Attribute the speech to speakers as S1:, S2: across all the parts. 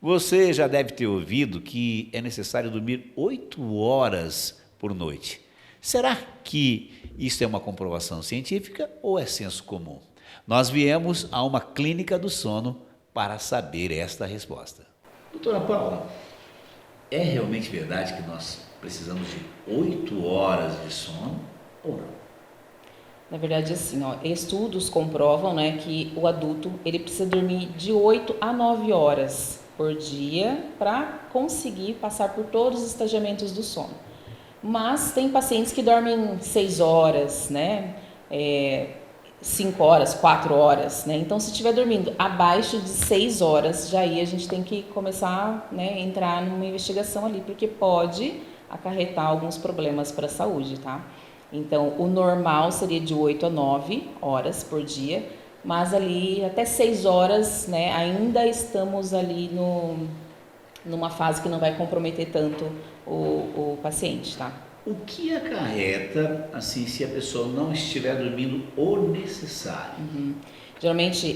S1: Você já deve ter ouvido que é necessário dormir 8 horas por noite. Será que isso é uma comprovação científica ou é senso comum? Nós viemos a uma clínica do sono para saber esta resposta. Doutora Paula, é realmente verdade que nós precisamos de 8 horas de sono ou não?
S2: Na verdade, assim, ó, estudos comprovam, né, que o adulto ele precisa dormir de 8 a 9 horas por dia para conseguir passar por todos os estagiamentos do sono. Mas tem pacientes que dormem 6 horas, né, 5 horas, 4 horas, né? Então, se estiver dormindo abaixo de 6 horas, já aí a gente tem que começar, né, entrar numa investigação ali, porque pode acarretar alguns problemas para a saúde, tá? Então, o normal seria de 8 a 9 horas por dia, mas ali até 6 horas, né, ainda estamos ali numa fase que não vai comprometer tanto o paciente, tá?
S1: O que acarreta, assim, se a pessoa não estiver dormindo o necessário?
S2: Geralmente,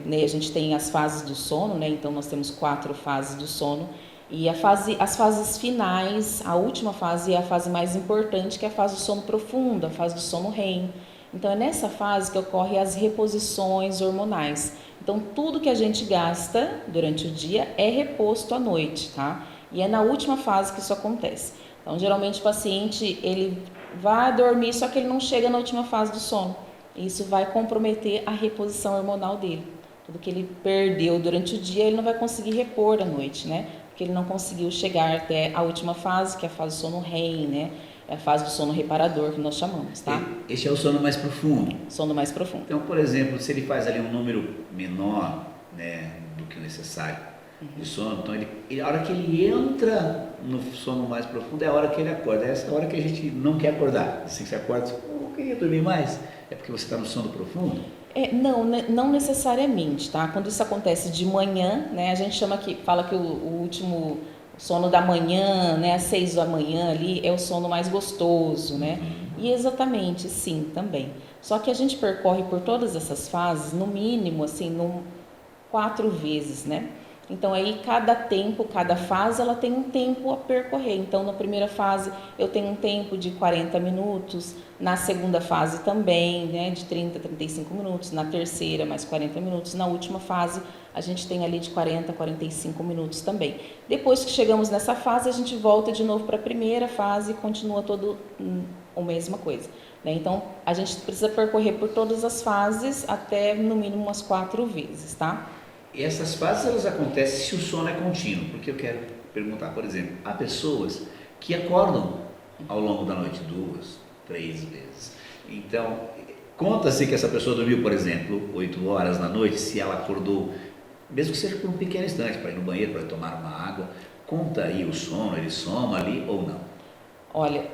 S2: né, a gente tem as fases do sono, né? Então, nós temos 4 fases do sono. E as fases finais, a última fase é a fase mais importante, que é a fase do sono profundo, a fase do sono REM. Então, é nessa fase que ocorrem as reposições hormonais. Então, tudo que a gente gasta durante o dia é reposto à noite, tá? E é na última fase que isso acontece. Então, geralmente, o paciente, ele vai dormir, só que ele não chega na última fase do sono. Isso vai comprometer a reposição hormonal dele. Tudo que ele perdeu durante o dia, ele não vai conseguir repor à noite, né? Porque ele não conseguiu chegar até a última fase, que é a fase do sono REM, né? É a fase do sono reparador, que nós chamamos, tá?
S1: Este é o sono mais profundo.
S2: Sono mais profundo.
S1: Então, por exemplo, se ele faz ali um número menor, né, do que o necessário de sono, então a hora que ele entra no sono mais profundo é a hora que ele acorda. É essa hora que a gente não quer acordar. Assim que você acorda, eu queria dormir mais. É porque você está no sono profundo?
S2: Não necessariamente, tá? Quando isso acontece de manhã, né, a gente fala que o último sono da manhã, né, às 6 da manhã ali, é o sono mais gostoso, né? E exatamente, sim, também. Só que a gente percorre por todas essas fases, no mínimo, assim, 4 vezes, né? Então, aí, cada fase, ela tem um tempo a percorrer. Então, na primeira fase, eu tenho um tempo de 40 minutos. Na segunda fase também, né, de 30 a 35 minutos. Na terceira, mais 40 minutos. Na última fase, a gente tem ali de 40 a 45 minutos também. Depois que chegamos nessa fase, a gente volta de novo para a primeira fase e continua todo a mesma coisa, né? Então, a gente precisa percorrer por todas as fases até, no mínimo, umas 4 vezes, tá?
S1: E essas fases elas acontecem se o sono é contínuo, porque eu quero perguntar, por exemplo, há pessoas que acordam ao longo da noite 2, 3 vezes. Então, conta-se que essa pessoa dormiu, por exemplo, 8 horas na noite, se ela acordou, mesmo que seja por um pequeno instante, para ir no banheiro, para tomar uma água, conta aí o sono, ele soma ali ou não?
S2: Olha,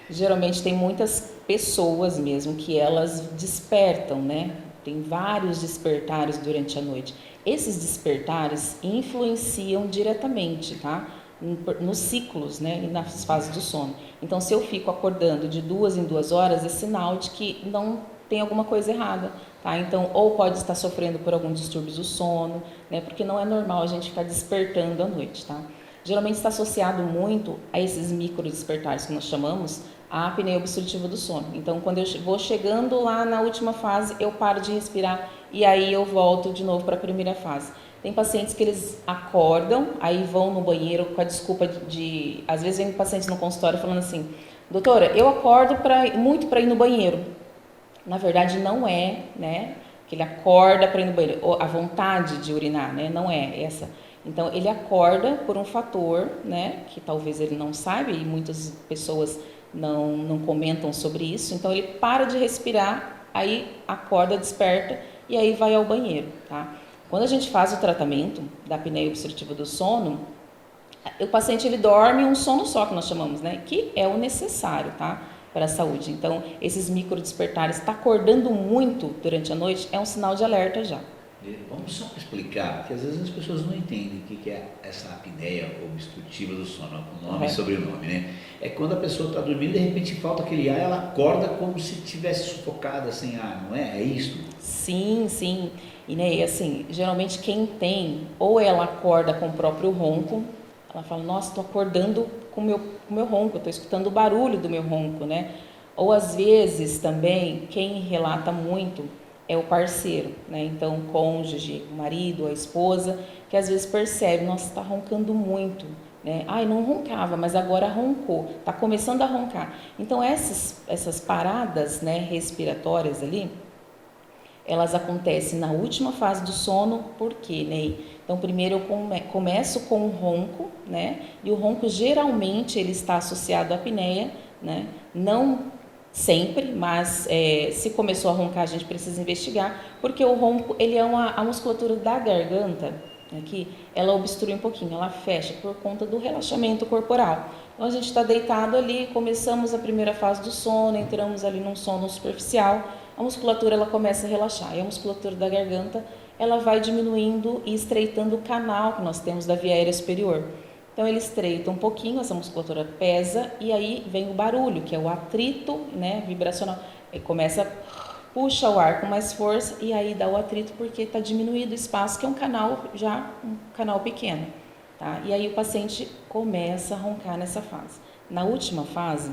S2: geralmente tem muitas pessoas mesmo que elas despertam, né? Tem vários despertares durante a noite. Esses despertares influenciam diretamente, tá? Nos ciclos, né? E nas fases do sono. Então, se eu fico acordando de 2 em 2 horas, é sinal de que não tem alguma coisa errada, tá? Então, ou pode estar sofrendo por algum distúrbio do sono, né? Porque não é normal a gente ficar despertando à noite, tá? Geralmente está associado muito a esses micro despertares que nós chamamos a apneia obstrutiva do sono. Então, quando eu vou chegando lá na última fase, eu paro de respirar e aí eu volto de novo para a primeira fase. Tem pacientes que eles acordam, aí vão no banheiro com a desculpa de às vezes vem pacientes no consultório falando assim: doutora, eu acordo muito para ir no banheiro. Na verdade, não é, né? Que ele acorda para ir no banheiro, a vontade de urinar, né? Não é essa. Então, ele acorda por um fator, né? Que talvez ele não saiba e muitas pessoas não comentam sobre isso. Então, ele para de respirar, aí acorda, desperta e aí vai ao banheiro, tá? Quando a gente faz o tratamento da apneia obstrutiva do sono, o paciente ele dorme um sono só, que nós chamamos, né? Que é o necessário, tá? Para a saúde. Então, esses micro despertares, está acordando muito durante a noite, é um sinal de alerta já.
S1: Vamos só explicar, porque às vezes as pessoas não entendem o que é essa apneia obstrutiva do sono, o nome e sobrenome, né? É quando a pessoa está dormindo e de repente falta aquele ar, ela acorda como se estivesse sufocada sem ar, não é? É isso?
S2: Sim, sim. E né, assim, geralmente quem tem, ou ela acorda com o próprio ronco, ela fala, nossa, estou acordando com o meu ronco, estou escutando o barulho do meu ronco, né? Ou às vezes também, quem relata muito é o parceiro, né? Então, o cônjuge, o marido, a esposa, que às vezes percebe, nossa, está roncando muito, né? Ai, não roncava, mas agora roncou, está começando a roncar. Então, essas paradas, né, respiratórias ali, elas acontecem na última fase do sono, por quê, Ney? Então, primeiro eu começo com o ronco, né? E o ronco geralmente ele está associado à apneia, né? Não sempre, mas se começou a roncar a gente precisa investigar, porque o ronco ele é a musculatura da garganta, aqui, ela obstrui um pouquinho, ela fecha por conta do relaxamento corporal. Então a gente está deitado ali, começamos a primeira fase do sono, entramos ali num sono superficial, a musculatura ela começa a relaxar e a musculatura da garganta ela vai diminuindo e estreitando o canal que nós temos da via aérea superior. Então ele estreita um pouquinho, essa musculatura pesa e aí vem o barulho, que é o atrito, né, vibracional. Ele começa, puxa o ar com mais força e aí dá o atrito porque está diminuído o espaço, que é um canal pequeno. Tá? E aí o paciente começa a roncar nessa fase. Na última fase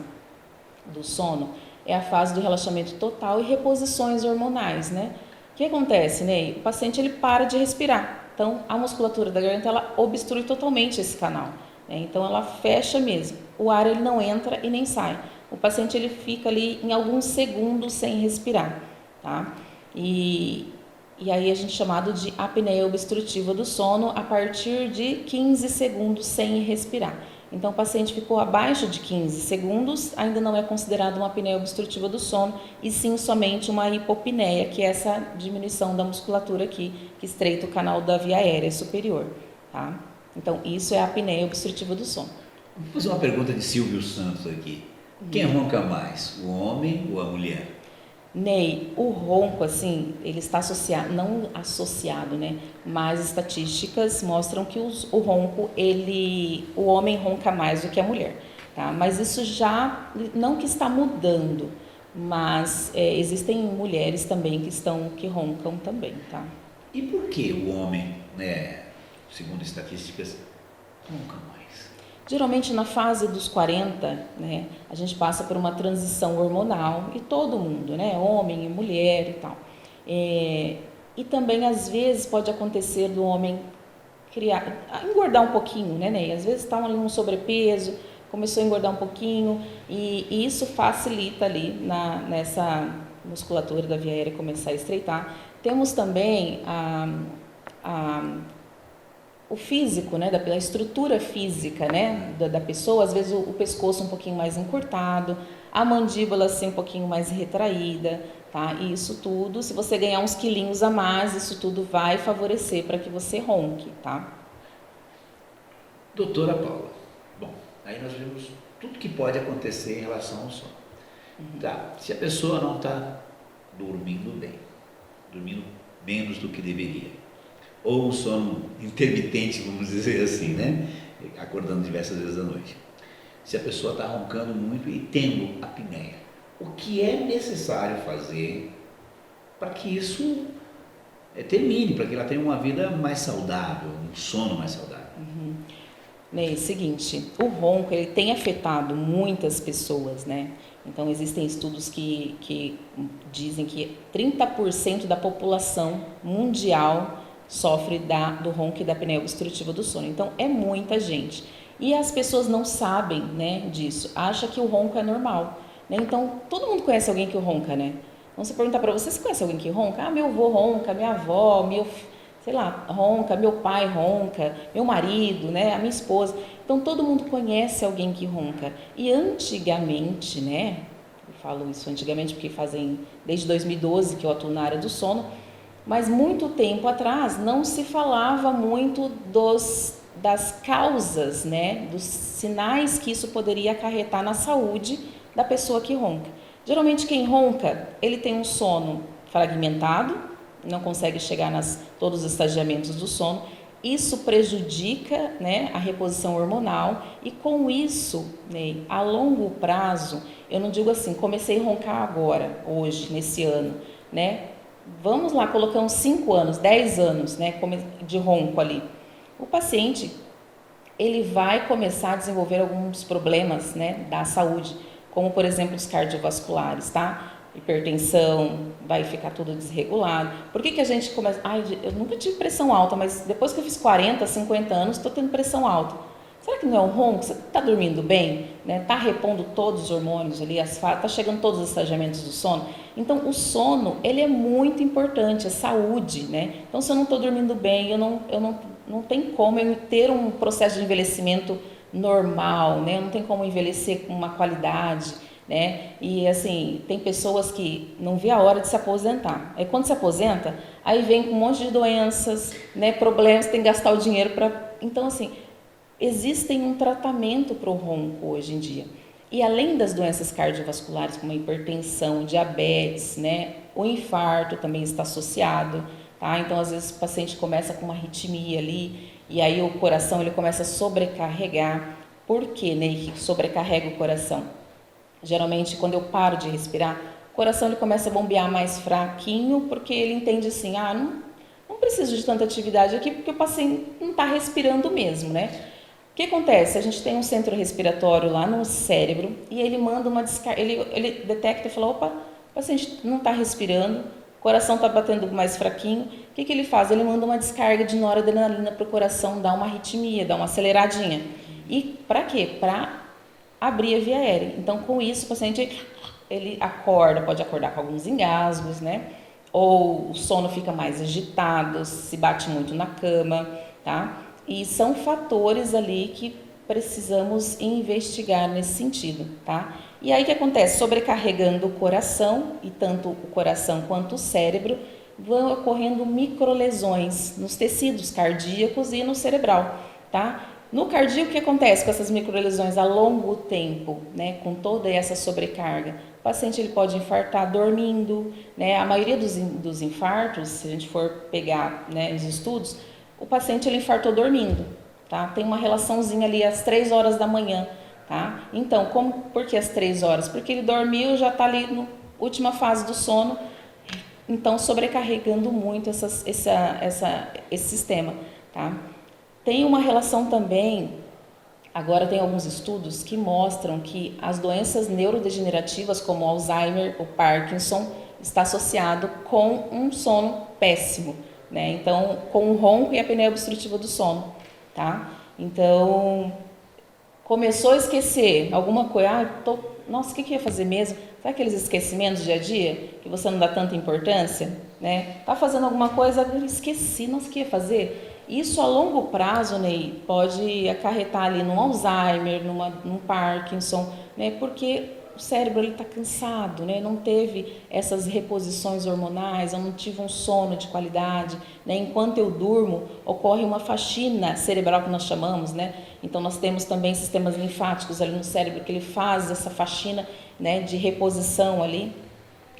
S2: do sono, é a fase do relaxamento total e reposições hormonais, né? O que acontece, Ney? O paciente ele para de respirar. Então, a musculatura da garganta ela obstrui totalmente esse canal, né? Então, ela fecha mesmo. O ar ele não entra e nem sai. O paciente ele fica ali em alguns segundos sem respirar, tá? E aí a gente chamado de apneia obstrutiva do sono a partir de 15 segundos sem respirar. Então, o paciente ficou abaixo de 15 segundos, ainda não é considerado uma apneia obstrutiva do sono, e sim somente uma hipopneia, que é essa diminuição da musculatura aqui, que estreita o canal da via aérea superior. Tá? Então, isso é a apneia obstrutiva do sono.
S1: Vou fazer uma pergunta de Silvio Santos aqui. Quem ronca mais, o homem ou a mulher?
S2: Ney, o ronco, assim, ele está associado, não associado, né? Mas estatísticas mostram que o ronco, o homem ronca mais do que a mulher, tá? Mas isso já, não que está mudando, mas existem mulheres também que roncam também, tá?
S1: E por que o homem, né, segundo estatísticas, ronca mais?
S2: Geralmente na fase dos 40, né, a gente passa por uma transição hormonal, e todo mundo, né, homem e mulher e tal. E também às vezes pode acontecer do homem engordar um pouquinho, né, Ney? Às vezes está ali um sobrepeso, começou a engordar um pouquinho, e isso facilita ali nessa musculatura da via aérea começar a estreitar. Temos também o físico, né, da estrutura física, né, da pessoa, às vezes o pescoço um pouquinho mais encurtado, a mandíbula assim um pouquinho mais retraída, tá? E isso tudo, se você ganhar uns quilinhos a mais, isso tudo vai favorecer para que você ronque, tá?
S1: Doutora Paula, bom, aí nós vimos tudo que pode acontecer em relação ao sono. Tá, se a pessoa não está dormindo bem, dormindo menos do que deveria, ou um sono intermitente, vamos dizer assim, né? Acordando diversas vezes à noite. Se a pessoa está roncando muito e tendo apneia, o que é necessário fazer para que isso termine, para que ela tenha uma vida mais saudável, um sono mais saudável?
S2: Ney, seguinte, o ronco ele tem afetado muitas pessoas, né? Então existem estudos que dizem que 30% da população mundial sofre do ronco e da apneia obstrutiva do sono. Então, é muita gente. E as pessoas não sabem, né, disso. Acham que o ronco é normal, né? Então, todo mundo conhece alguém que ronca, né? Então, você perguntar para você conhece alguém que ronca? Ah, meu avô ronca, minha avó, sei lá, ronca, meu pai ronca, meu marido, né, a minha esposa. Então, todo mundo conhece alguém que ronca. E antigamente, né, eu falo isso antigamente porque fazem desde 2012 que eu atuo na área do sono, mas muito tempo atrás não se falava muito das causas, né, dos sinais que isso poderia acarretar na saúde da pessoa que ronca. Geralmente quem ronca, ele tem um sono fragmentado, não consegue chegar todos os estadiamentos do sono. Isso prejudica, né, a reposição hormonal e com isso, né, a longo prazo, eu não digo assim, comecei a roncar agora, hoje, nesse ano, né? vamos lá, colocamos 5 anos, 10 anos, né, de ronco ali. O paciente, ele vai começar a desenvolver alguns problemas, né, da saúde, como, por exemplo, os cardiovasculares, tá? Hipertensão, vai ficar tudo desregulado. Por que a gente começa... Ai, eu nunca tive pressão alta, mas depois que eu fiz 40, 50 anos, estou tendo pressão alta. Será que não é um ronco? Você está dormindo bem? Está repondo todos os hormônios ali, está chegando todos os estadiamentos do sono? Então, o sono, ele é muito importante, é saúde, né? Então, se eu não estou dormindo bem, não tem como eu ter um processo de envelhecimento normal, né? Não tem como envelhecer com uma qualidade, né? E assim, tem pessoas que não vê a hora de se aposentar. Aí quando se aposenta, aí vem com um monte de doenças, né? Problemas, tem que gastar o dinheiro para... Então, assim, existem um tratamento para o ronco hoje em dia. E além das doenças cardiovasculares, como a hipertensão, diabetes, né? O infarto também está associado, tá? Então, às vezes, o paciente começa com uma arritmia ali, e aí o coração ele começa a sobrecarregar. Por quê, né, que sobrecarrega o coração? Geralmente, quando eu paro de respirar, o coração ele começa a bombear mais fraquinho, porque ele entende assim, não preciso de tanta atividade aqui, porque o paciente não está respirando mesmo, né? O que acontece? A gente tem um centro respiratório lá no cérebro, e ele manda uma descarga, ele detecta e fala, opa, o paciente não está respirando, o coração está batendo mais fraquinho. O que ele faz? Ele manda uma descarga de noradrenalina para o coração dar uma arritmia, dar uma aceleradinha. E para quê? Para abrir a via aérea. Então, com isso, o paciente ele acorda, pode acordar com alguns engasgos, né? Ou o sono fica mais agitado, se bate muito na cama, tá? E são fatores ali que precisamos investigar nesse sentido, tá? E aí o que acontece? Sobrecarregando o coração, e tanto o coração quanto o cérebro, vão ocorrendo microlesões nos tecidos cardíacos e no cerebral, tá? No cardíaco, o que acontece com essas microlesões a longo tempo, né, com toda essa sobrecarga? O paciente ele pode infartar dormindo, né? A maioria dos infartos, se a gente for pegar, né, os estudos, o paciente ele infartou dormindo, tá? Tem uma relaçãozinha ali às 3 horas da manhã, tá? Então, por que às 3 horas? Porque ele dormiu, já está ali na última fase do sono, então sobrecarregando muito esse sistema, tá? Tem uma relação também, agora tem alguns estudos que mostram que as doenças neurodegenerativas como o Alzheimer, o Parkinson, está associado com um sono péssimo, né? Então, com o ronco e a apneia obstrutiva do sono, tá? Então, começou a esquecer alguma coisa, nossa, o que ia fazer mesmo? Sabe aqueles esquecimentos do dia a dia, que você não dá tanta importância, né? Tá fazendo alguma coisa, eu esqueci, nossa, o que ia fazer? Isso a longo prazo, Ney, pode acarretar ali num Alzheimer, num Parkinson, né? Porque o cérebro está cansado, né? Não teve essas reposições hormonais, eu não tive um sono de qualidade, né? Enquanto eu durmo, ocorre uma faxina cerebral que nós chamamos, né? Então nós temos também sistemas linfáticos ali no cérebro que ele faz essa faxina, né, de reposição ali.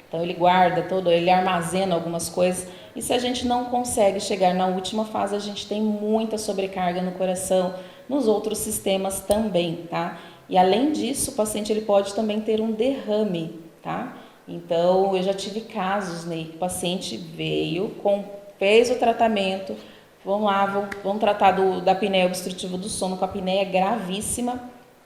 S2: Então ele guarda ele armazena algumas coisas. E se a gente não consegue chegar na última fase, a gente tem muita sobrecarga no coração, nos outros sistemas também, tá? E além disso, o paciente ele pode também ter um derrame, tá? Então, eu já tive casos, né, que o paciente fez o tratamento, vamos tratar da apneia obstrutiva do sono com a apneia gravíssima,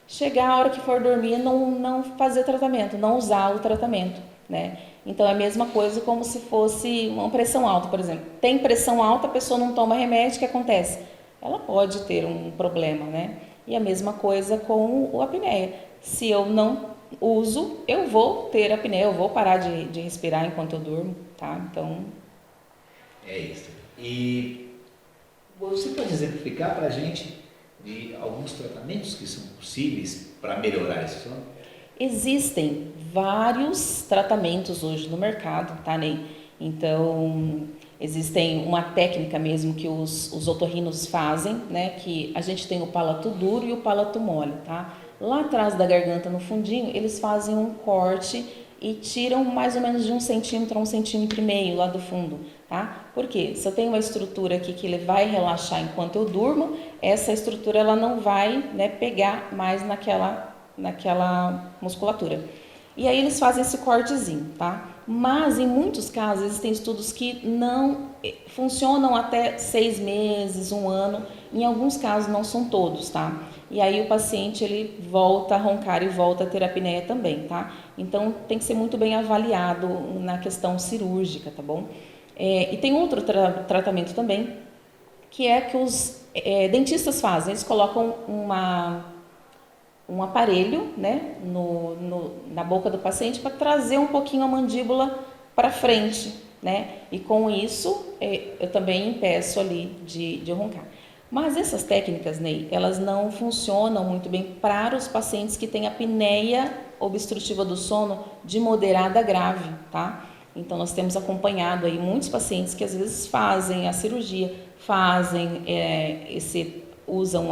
S2: chegar a hora que for dormir, não fazer tratamento, não usar o tratamento, né? Então, é a mesma coisa como se fosse uma pressão alta, por exemplo. Tem pressão alta, a pessoa não toma remédio, o que acontece? Ela pode ter um problema, né? E a mesma coisa com a apneia. Se eu não uso, eu vou ter apneia, eu vou parar de respirar enquanto eu durmo, tá? Então...
S1: É isso. E você pode exemplificar para a gente de alguns tratamentos que são possíveis para melhorar esse sono?
S2: Existem vários tratamentos hoje no mercado, tá, Ney? Então, existem uma técnica mesmo que os otorrinos fazem, né? Que a gente tem o palato duro e o palato mole, tá? Lá atrás da garganta, no fundinho, eles fazem um corte e tiram mais ou menos de 1 centímetro a 1,5 centímetro lá do fundo, tá? Por quê? Se eu tenho uma estrutura aqui que ele vai relaxar enquanto eu durmo, essa estrutura ela não vai, né, pegar mais naquela musculatura. E aí eles fazem esse cortezinho, tá? Mas em muitos casos existem estudos que não funcionam até 6 meses, 1 ano, em alguns casos, não são todos, tá? E aí o paciente ele volta a roncar e volta a ter apneia também, tá? Então tem que ser muito bem avaliado na questão cirúrgica, tá bom? E tem outro tratamento também, que é que os dentistas fazem, eles colocam um aparelho, né, na boca do paciente para trazer um pouquinho a mandíbula para frente, né? E com isso eu também impeço ali de roncar. Mas essas técnicas, Ney, elas não funcionam muito bem para os pacientes que têm apneia obstrutiva do sono de moderada a grave, tá? Então nós temos acompanhado aí muitos pacientes que às vezes fazem a cirurgia, usam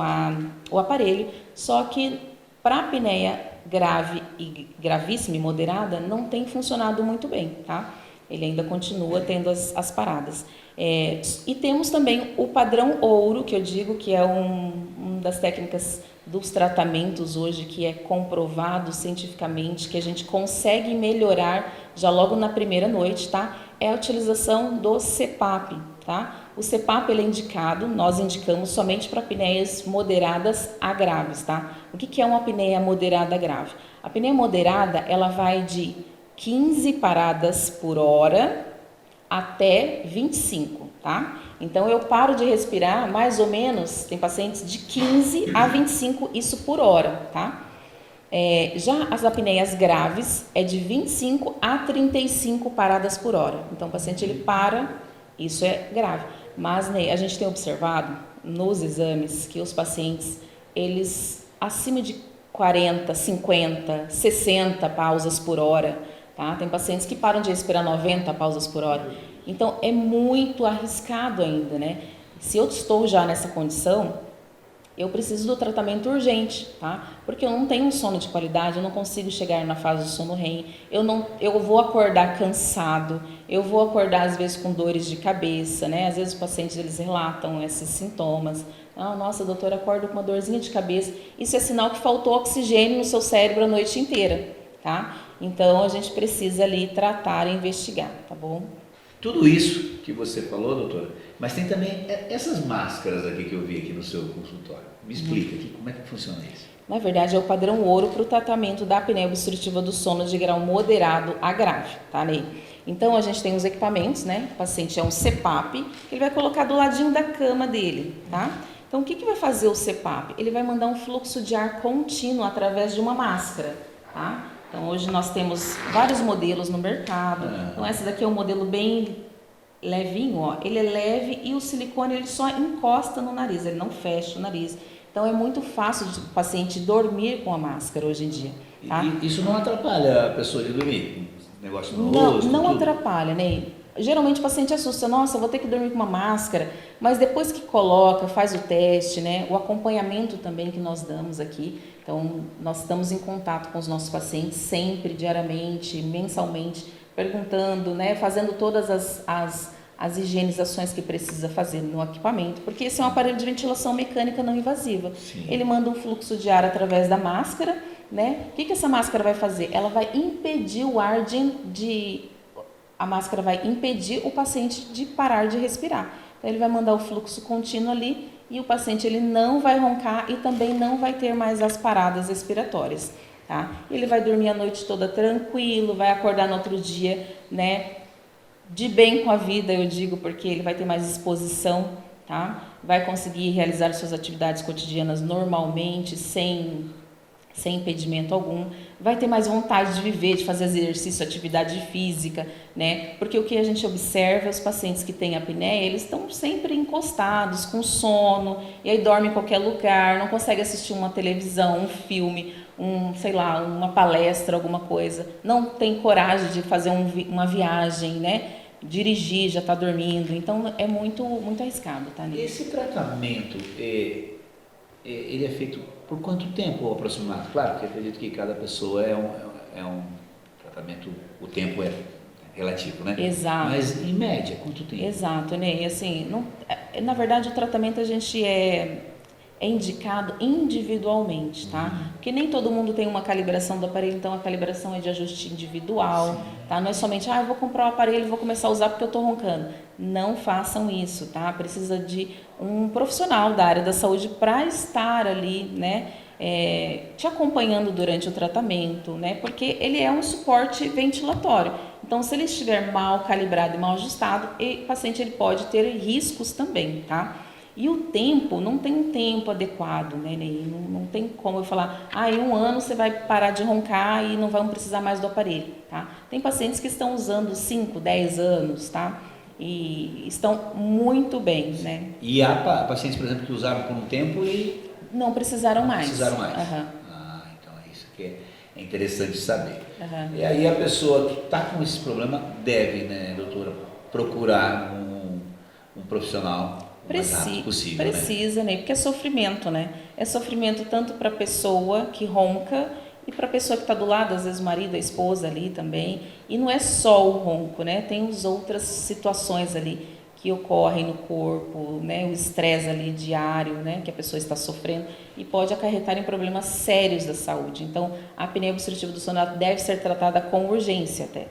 S2: o aparelho, só que para apneia grave e gravíssima e moderada não tem funcionado muito bem, tá? Ele ainda continua tendo as paradas. E temos também o padrão ouro, que eu digo que é uma das técnicas dos tratamentos hoje que é comprovado cientificamente, que a gente consegue melhorar já logo na primeira noite, tá? É a utilização do CPAP, tá? O CPAP ele é indicado, nós indicamos somente para apneias moderadas a graves, tá? O que é uma apneia moderada a grave? A apneia moderada, ela vai de 15 paradas por hora até 25, tá? Então eu paro de respirar mais ou menos, tem pacientes de 15 a 25, isso por hora, tá? Já as apneias graves é de 25 a 35 paradas por hora. Então o paciente ele para, isso é grave. Mas né, a gente tem observado nos exames que os pacientes, eles acima de 40, 50, 60 pausas por hora, tá? Tem pacientes que param de respirar 90 pausas por hora. Então é muito arriscado ainda, né? Se eu estou já nessa condição, eu preciso do tratamento urgente, tá? Porque eu não tenho um sono de qualidade, eu não consigo chegar na fase do sono REM, eu vou acordar cansado, eu vou acordar às vezes com dores de cabeça, né? Às vezes os pacientes eles relatam esses sintomas. Ah, nossa, doutora, acordo com uma dorzinha de cabeça. Isso é sinal que faltou oxigênio no seu cérebro a noite inteira, tá? Então a gente precisa ali tratar e investigar, tá bom?
S1: Tudo isso que você falou, doutora, mas tem também essas máscaras aqui que eu vi aqui no seu consultório. Me explica aqui, como é que funciona isso?
S2: Na verdade, é o padrão ouro para o tratamento da apneia obstrutiva do sono de grau moderado a grave, tá, Ney? Então, a gente tem os equipamentos, né? O paciente é um CPAP, ele vai colocar do ladinho da cama dele, tá? Então, o que vai fazer o CPAP? Ele vai mandar um fluxo de ar contínuo através de uma máscara, tá? Então, hoje nós temos vários modelos no mercado. Então, essa daqui é um modelo bem levinho, ó. Ele é leve e o silicone ele só encosta no nariz, ele não fecha o nariz. Então, é muito fácil do paciente dormir com a máscara hoje em dia, tá?
S1: E isso não atrapalha a pessoa de dormir? Negócio no
S2: Não,
S1: rosto?
S2: não
S1: tudo?
S2: atrapalha, né? Geralmente o paciente assusta, nossa, vou ter que dormir com uma máscara, mas depois que coloca, faz o teste, né? O acompanhamento também que nós damos aqui. Então, nós estamos em contato com os nossos pacientes sempre, diariamente, mensalmente, perguntando, né? Fazendo todas as higienizações que precisa fazer no equipamento, porque esse é um aparelho de ventilação mecânica não invasiva.
S1: Sim.
S2: Ele manda um fluxo de ar através da máscara, né? O que essa máscara vai fazer? Ela vai impedir o ar a máscara vai impedir o paciente de parar de respirar. Então, ele vai mandar o fluxo contínuo ali e o paciente ele não vai roncar e também não vai ter mais as paradas respiratórias, tá? Ele vai dormir a noite toda tranquilo, vai acordar no outro dia, né? De bem com a vida, eu digo, porque ele vai ter mais exposição, tá? Vai conseguir realizar suas atividades cotidianas normalmente, sem impedimento algum, vai ter mais vontade de viver, de fazer exercício, atividade física, né? Porque o que a gente observa, os pacientes que têm apneia, eles estão sempre encostados, com sono, e aí dormem em qualquer lugar, não conseguem assistir uma televisão, um filme, sei lá, uma palestra, alguma coisa, não tem coragem de fazer uma viagem, né? Dirigir, já está dormindo, então é muito, muito arriscado, tá?
S1: Esse tratamento, ele é feito por quanto tempo aproximado? Claro que eu acredito que cada pessoa é um tratamento, o tempo é relativo, né?
S2: Exato.
S1: Mas em média, quanto tempo?
S2: Exato, né? E assim, na verdade o tratamento a gente é indicado individualmente, tá? Porque nem todo mundo tem uma calibração do aparelho, então a calibração é de ajuste individual, tá? Não é somente, eu vou comprar o aparelho e vou começar a usar porque eu tô roncando. Não façam isso, tá? Precisa de um profissional da área da saúde para estar ali, né? Te acompanhando durante o tratamento, né? Porque ele é um suporte ventilatório. Então, se ele estiver mal calibrado e mal ajustado, o paciente ele pode ter riscos também, tá? E o tempo, não tem um tempo adequado, né, Ney? Não tem como eu falar, em 1 ano você vai parar de roncar e não vai precisar mais do aparelho, tá? Tem pacientes que estão usando 5, 10 anos, tá? E estão muito bem, né?
S1: E há pacientes, por exemplo, que usaram por um tempo e
S2: não precisaram mais.
S1: Precisaram mais.
S2: Uhum.
S1: Então é isso que é interessante saber.
S2: Uhum.
S1: E aí a pessoa que está com esse problema deve, né, doutora, procurar um profissional o mais rápido possível.
S2: Precisa, né? Porque é sofrimento, né? É sofrimento tanto para a pessoa que ronca e para a pessoa que está do lado, às vezes o marido, a esposa ali também. E não é só o ronco, né? Tem as outras situações ali que ocorrem no corpo, né? O estresse ali diário, né? Que a pessoa está sofrendo e pode acarretar em problemas sérios da saúde. Então, a apneia obstrutiva do sono deve ser tratada com urgência até.